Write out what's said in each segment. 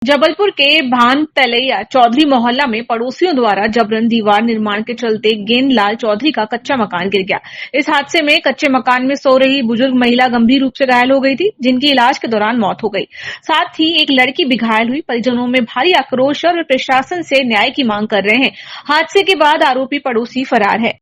जबलपुर के भान तलैया चौधरी मोहल्ला में पड़ोसियों द्वारा जबरन दीवार निर्माण के चलते गेंदलाल चौधरी का कच्चा मकान गिर गया। इस हादसे में कच्चे मकान में सो रही बुजुर्ग महिला गंभीर रूप से घायल हो गई थी, जिनकी इलाज के दौरान मौत हो गई। साथ ही एक लड़की भी घायल हुई। परिजनों में भारी आक्रोश और प्रशासन से न्याय की मांग कर रहे हैं। हादसे के बाद आरोपी पड़ोसी फरार है।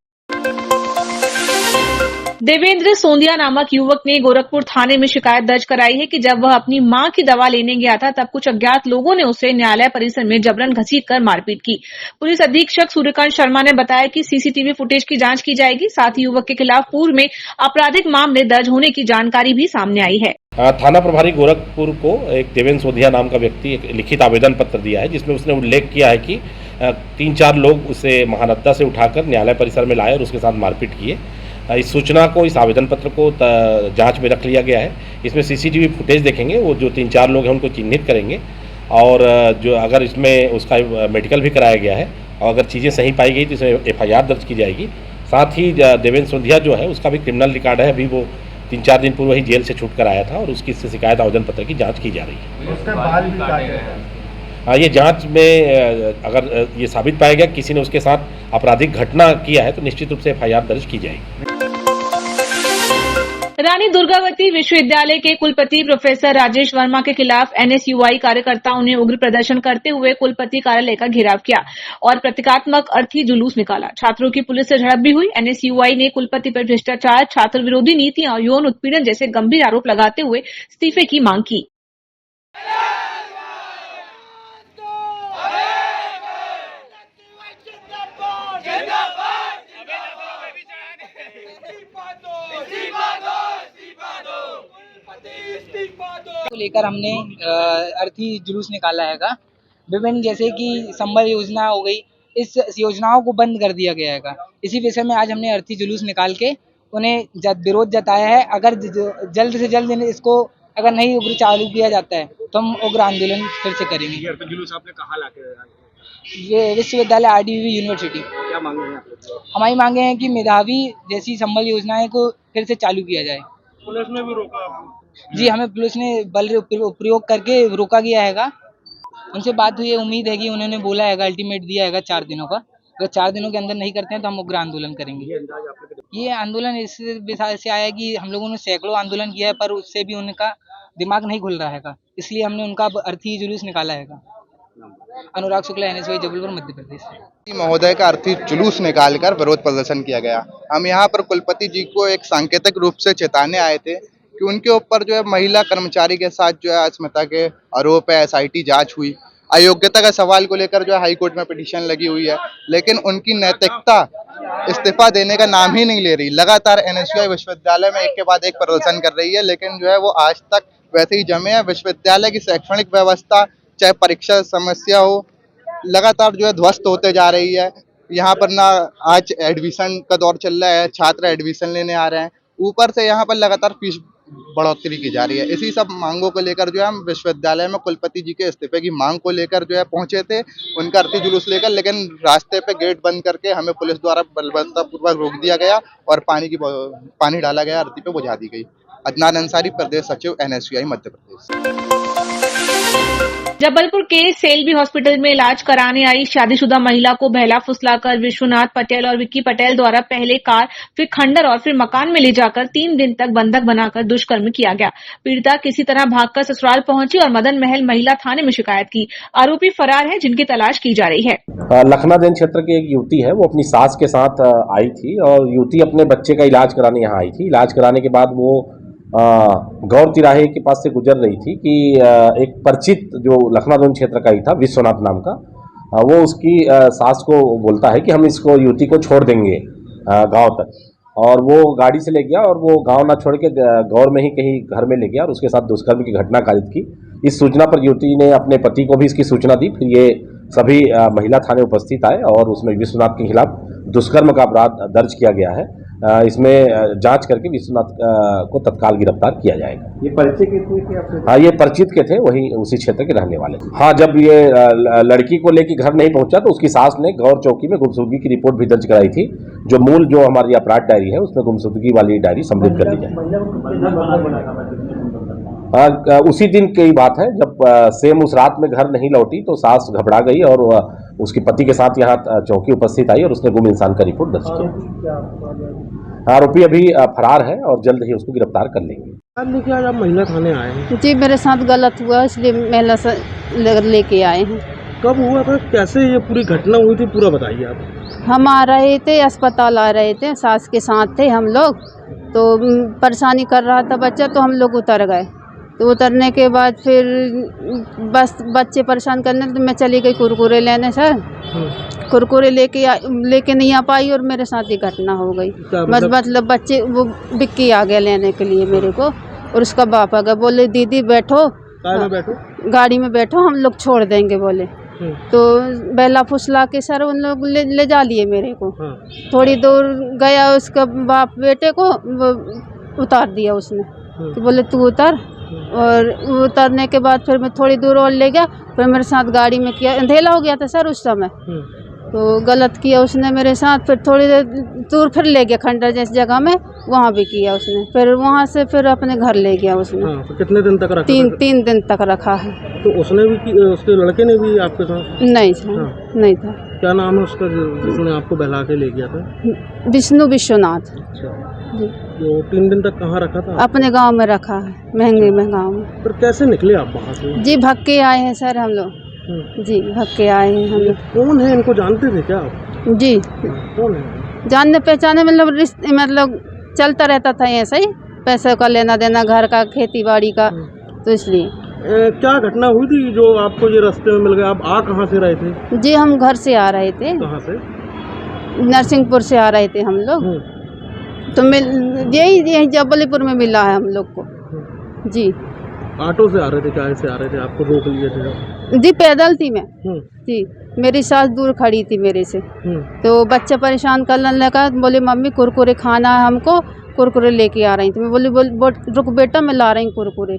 देवेंद्र सोंदिया नामक युवक ने गोरखपुर थाने में शिकायत दर्ज कराई है कि जब वह अपनी मां की दवा लेने गया था, तब कुछ अज्ञात लोगों ने उसे न्यायालय परिसर में जबरन घसीटकर मारपीट की। पुलिस अधीक्षक सूर्यकांत शर्मा ने बताया कि सीसीटीवी फुटेज की जांच की जाएगी। साथ ही युवक के खिलाफ पूर्व में आपराधिक मामले दर्ज होने की जानकारी भी सामने आई है। थाना प्रभारी गोरखपुर को एक देवेंद्र सोंदिया नाम का व्यक्ति एक लिखित आवेदन पत्र दिया है, जिसमें उसने उल्लेख किया है कि 3-4 लोग उसे महानद्दा से उठाकर न्यायालय परिसर में लाए और उसके साथ मारपीट किए। इस सूचना को, इस आवेदन पत्र को जांच में रख लिया गया है। इसमें सीसीटीवी फुटेज देखेंगे, वो जो 3-4 लोग हैं उनको चिन्हित करेंगे और जो अगर इसमें उसका मेडिकल भी कराया गया है और अगर चीज़ें सही पाई गई तो इसमें FIR दर्ज की जाएगी। साथ ही देवेंद्र सोंधिया जो है उसका भी क्रिमिनल रिकॉर्ड है। अभी वो 3-4 दिन पूर्व ही जेल से छूट कर आया था और उसकी इससे शिकायत आवेदन पत्र की जाँच की जा रही है। उसके बाल भी काटे हैं। ये जांच में अगर ये साबित पाया गया किसी ने उसके साथ आपराधिक घटना किया है तो निश्चित रूप से FIR दर्ज की जाएगी। रानी दुर्गावती विश्वविद्यालय के कुलपति प्रोफेसर राजेश वर्मा के खिलाफ NSUI कार्यकर्ताओं ने उग्र प्रदर्शन करते हुए कुलपति कार्यालय का घेराव किया और प्रतीकात्मक अर्थी जुलूस निकाला। छात्रों की पुलिस से झड़प भी हुई। NSUI ने कुलपति पर भ्रष्टाचार, छात्र विरोधी नीतियां और यौन उत्पीड़न जैसे गंभीर आरोप लगाते हुए इस्तीफे की मांग की। को लेकर हमने अर्थी जुलूस निकाला हैगा। विभिन्न जैसे कि संबल योजना हो गई, इस योजनाओं को बंद कर दिया गया हैगा। इसी विषय में आज हमने अर्थी जुलूस निकाल के उन्हें विरोध जताया है। अगर जल्द से जल्द इसको अगर नहीं उग्र चालू किया जाता है तो हम उग्र आंदोलन फिर से करेंगे। ये अर्थी जुलूस आपने कहाँ लाके? ये विश्वविद्यालय RDV यूनिवर्सिटी। क्या मांगे हैं आप लोग? हमारी मांगे हैं कि मेधावी जैसी संबल योजनाएं को फिर से चालू किया जाए। पुलिस ने भी रोका? जी, हमें पुलिस ने बल प्रयोग करके रोका गया हैगा। उनसे बात हुई है, उम्मीद है कि उन्होंने बोला हैगा, अल्टीमेट दिया हैगा 4 दिनों का। अगर 4 दिनों के अंदर नहीं करते हैं तो हम उग्र आंदोलन करेंगे। ये आंदोलन इस विषय से आया कि हम लोगों ने सैकड़ों आंदोलन किया है, पर उससे भी उनका दिमाग नहीं खुल रहा हैगा, इसलिए हमने उनका अर्थी जुलूस निकाला हैगा। अनुराग शुक्ला, NSUI जबलपुर, मध्य प्रदेश। महोदय का अर्थी जुलूस निकालकर विरोध प्रदर्शन किया गया। हम यहाँ पर कुलपति जी को एक सांकेतिक रूप से चेताने आए थे कि उनके ऊपर जो है महिला कर्मचारी के साथ जो है अस्मिता के आरोप है। SIT जांच हुई, अयोग्यता का सवाल को लेकर जो है हाई कोर्ट में पिटीशन लगी हुई है, लेकिन उनकी नैतिकता इस्तीफा देने का नाम ही नहीं ले रही। लगातार NSUI विश्वविद्यालय में एक के बाद एक प्रदर्शन कर रही है, लेकिन जो है वो आज तक वैसे ही जमे हैं। विश्वविद्यालय की शैक्षणिक व्यवस्था, चाहे परीक्षा समस्या हो, लगातार जो है ध्वस्त होते जा रही है। यहाँ पर ना आज एडमिशन का दौर चल रहा है, छात्र एडमिशन लेने आ रहे हैं, ऊपर से यहाँ पर लगातार फीस बढ़ोतरी की जा रही है। इसी सब मांगों को लेकर जो है हम विश्वविद्यालय में कुलपति जी के इस्तीफे की मांग को लेकर जो है पहुंचे थे, उनका अर्थी जुलूस लेकर, लेकिन रास्ते पे गेट बंद करके हमें पुलिस द्वारा बलवत्तापूर्वक रोक दिया गया और पानी डाला गया, अर्थी पे बुझा दी गई। अदनान अंसारी, प्रदेश सचिव, NSUI मध्य प्रदेश। जबलपुर के सेल्वी हॉस्पिटल में इलाज कराने आई शादीशुदा महिला को बहला फुसलाकर विश्वनाथ पटेल और विक्की पटेल द्वारा पहले कार, फिर खंडर और फिर मकान में ले जाकर 3 दिन तक बंधक बनाकर दुष्कर्म किया गया। पीड़िता किसी तरह भागकर ससुराल पहुंची और मदन महल महिला थाने में शिकायत की। आरोपी फरार है, जिनकी तलाश की जा रही है। लखनादेन क्षेत्र की एक युवती है, वो अपनी सास के साथ आई थी और युवती अपने बच्चे का इलाज कराने यहाँ आई थी। इलाज कराने के बाद वो गौर तिराहे के पास से गुजर रही थी कि एक परिचित जो लखनादोन क्षेत्र का ही था, विश्वनाथ नाम का, वो उसकी सास को बोलता है कि हम इसको युवती को छोड़ देंगे गांव तक, और वो गाड़ी से ले गया और वो गांव ना छोड़ के गौर में ही कहीं घर में ले गया और उसके साथ दुष्कर्म की घटना कारित की। इस सूचना पर युवती ने अपने पति को भी इसकी सूचना दी। फिर ये सभी महिला थाने उपस्थित आए और उसमें विश्वनाथ के खिलाफ दुष्कर्म का अपराध दर्ज किया गया है। इसमें जांच करके विश्वनाथ को तत्काल गिरफ्तार किया जाएगा। ये परिचित के थे? हाँ, ये परिचित के थे, वही उसी क्षेत्र के रहने वाले थे। हाँ, जब ये लड़की को लेकर घर नहीं पहुंचा तो उसकी सास ने गौर चौकी में गुमशुदगी की रिपोर्ट भी दर्ज कराई थी। जो मूल जो हमारी अपराध डायरी है उसमें गुमशुदगी वाली डायरी सम्मिलित कर दी जाए। उसी दिन की बात है जब जब सेम उस रात में घर नहीं लौटी तो सास घबरा गई और उसके पति के साथ यहाँ चौकी उपस्थित आई और उसने गुम इंसान का रिपोर्ट दर्ज किया। आरोपी अभी फरार है और जल्द ही उसको गिरफ्तार कर लेंगे। आज लेके आज आप महिला थाने आए हैं, जी मेरे साथ गलत हुआ इसलिए महिला से लेके आए हैं। कब हुआ था, कैसे ये पूरी घटना हुई थी, पूरा बताइए आप। हम आ रहे थे, अस्पताल आ रहे थे, सास के साथ थे हम लोग, तो परेशानी कर रहा था बच्चा, तो हम लोग उतर गए। तो उतरने के बाद फिर बस बच्चे परेशान करने, तो मैं चली गई कुरकुरे लेने सर। कुरकुरे लेके नहीं आ पाई और मेरे साथ ही घटना हो गई। मतलब बच्चे वो बिक्की आ गया लेने के लिए मेरे को, और उसका बाप आ गया, बोले दीदी बैठो, गाड़ी में बैठो, हम लोग छोड़ देंगे बोले। तो बेला फुसला के सर उन लोग ले जा लिए मेरे को। थोड़ी दूर गया, उसका बाप बेटे को उतार दिया उसने, तो बोले तू उतर, और उतरने के बाद फिर मैं थोड़ी दूर और ले गया, फिर मेरे साथ गाड़ी में किया, अंधेला हो गया था सर उस समय, तो गलत किया उसने मेरे साथ। फिर थोड़ी देर दूर फिर ले गया खंडर जैसी जगह में, वहाँ भी किया उसने, फिर वहाँ से फिर अपने घर ले गया उसने। तो कितने दिन तक रखा? तीन दिन तक रखा है। तो उसने भी उसके लड़के ने भी आपके साथ? नहीं था, नहीं था। क्या नाम है उसका जिसने आपको बहला के ले गया था? विष्णु विश्वनाथ जी। तो 3 दिन तक कहाँ रखा था? अपने गांव में रखा है, महंगे में गांव में। पर कैसे निकले आप वहाँ से? जी भग के आए हैं सर हम लोग, जी भग के आए हैं हम लोग। कौन है, इनको जानते थे क्या आप? जी कौन है? जानने पहचाने मतलब चलता रहता था ऐसा ही, पैसे का लेना देना, घर का, खेती बाड़ी का, तो इसलिए। क्या घटना हुई थी जो आपको ये रास्ते में मिल गया? आप आ कहाँ से रहे थे? जी हम घर से आ रहे थे। कहाँ से? नरसिंहपुर से आ रहे थे हम लोग, तो यही जबलपुर में मिला है हम लोग को। जी ऑटो से आ रहे थे, क्या से आ रहे थे? आपको रोक लिए थे? जी पैदल थी मैं। जी मेरी सास दूर खड़ी थी मेरे से, तो बच्चा परेशान करने लगा, बोले मम्मी कुरकुरे खाना है हमको, कुरकुरे लेके आ रही थी। मैं बोली रुक बेटा मैं ला रही हूँ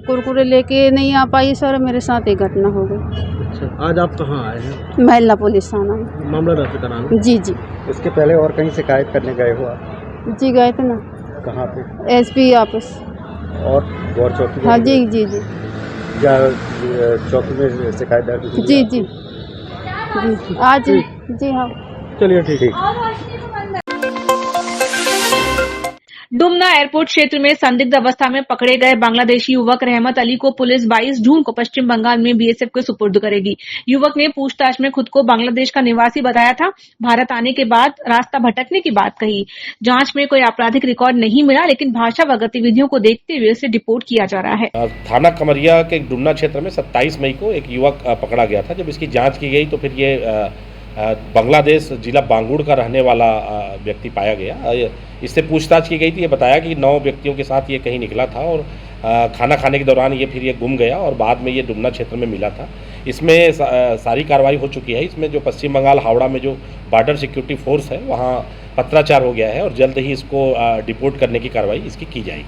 कुरकुरे लेके नहीं आ पाई सर, मेरे साथ एक घटना हो गई। अच्छा, आज आप कहाँ आए हैं? महिला पुलिस थाना में मामला दर्ज कराना? जी जी। इसके पहले और कहीं शिकायत करने गए हो आप? जी गए थे ना। कहाँ पे? SP office. और गौर चौकी? हाँ जी जी जी। क्या चौकी में शिकायत दर्ज? जी जी जी आज जी हाँ। चलिए ठीक है। डुमना एयरपोर्ट क्षेत्र में संदिग्ध अवस्था में पकड़े गए बांग्लादेशी युवक रहमत अली को पुलिस 22 जून को पश्चिम बंगाल में BSF को सुपुर्द करेगी। युवक ने पूछताछ में खुद को बांग्लादेश का निवासी बताया था। भारत आने के बाद रास्ता भटकने की बात कही। जांच में कोई आपराधिक रिकॉर्ड नहीं मिला, लेकिन भाषा व गतिविधियों को देखते हुए उसे डिपोर्ट किया जा रहा है। थाना कमरिया के डुमना क्षेत्र में 27 मई को एक युवक पकड़ा गया था। जब इसकी जाँच की गई तो फिर ये बांग्लादेश जिला बांगुड़ का रहने वाला व्यक्ति पाया गया। इससे पूछताछ की गई थी। ये बताया कि 9 व्यक्तियों के साथ ये कहीं निकला था और खाना खाने के दौरान ये गुम गया और बाद में ये डुमना क्षेत्र में मिला था। इसमें सारी कार्रवाई हो चुकी है। इसमें जो पश्चिम बंगाल हावड़ा में जो बॉर्डर सिक्योरिटी फोर्स है वहाँ पत्राचार हो गया है और जल्द ही इसको डिपोर्ट करने की कार्रवाई इसकी की जाएगी।